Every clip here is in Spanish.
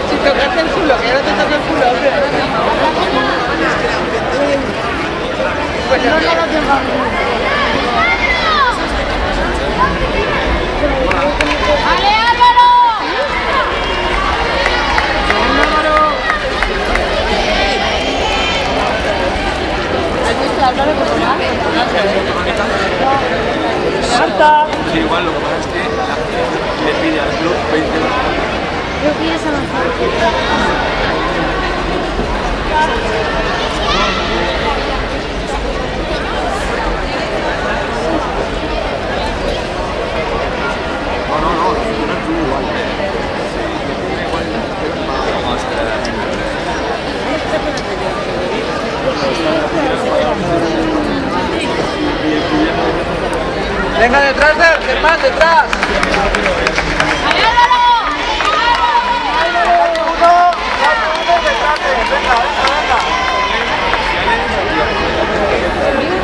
Si tocarte el culo, que no te toque el culo, hombre. Pues no lo ¡Ale, Álvaro! ¿Has visto a Álvaro por tomar? ¡Marta! Sí, igual lo que pasa es que le pide al club 20 euros. Creo que ya se avanzado. Venga detrás de él, Germán, detrás. ¡Ale, Álvaro! Uno detrás de él. Venga.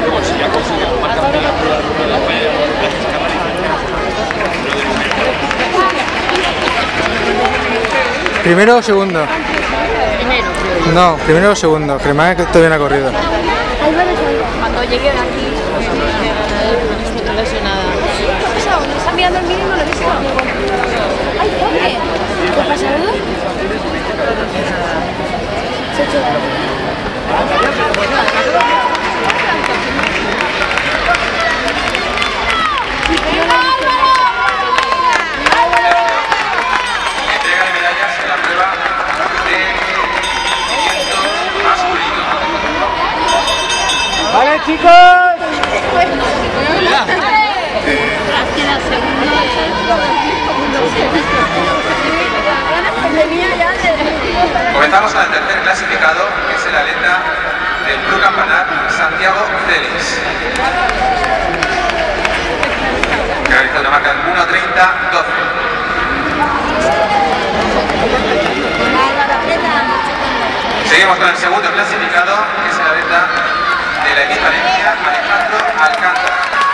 Luego, si ya consigue tomar campeonato, la vaya a ¿Primero o segundo? Primero. No, primero o segundo, que me que todavía no ha corrido. Cuando llegue de aquí, no le suena nada. ¿Qué ha pasado? ¿No está mirando el vídeo y no lo he visto? ¡Ay, pobre! ¿Qué ha pasado? Se ha hecho daño. entrega de medallas en la prueba de 100 masculino. Vale, chicos. Comenzamos con el tercer clasificado, que es el atleta del Club Campanar, Santiago Félix. Que realizó una marca de 1:30:12. Seguimos con el segundo clasificado, que es el atleta de la equipalencia, Alejandro Alcántara.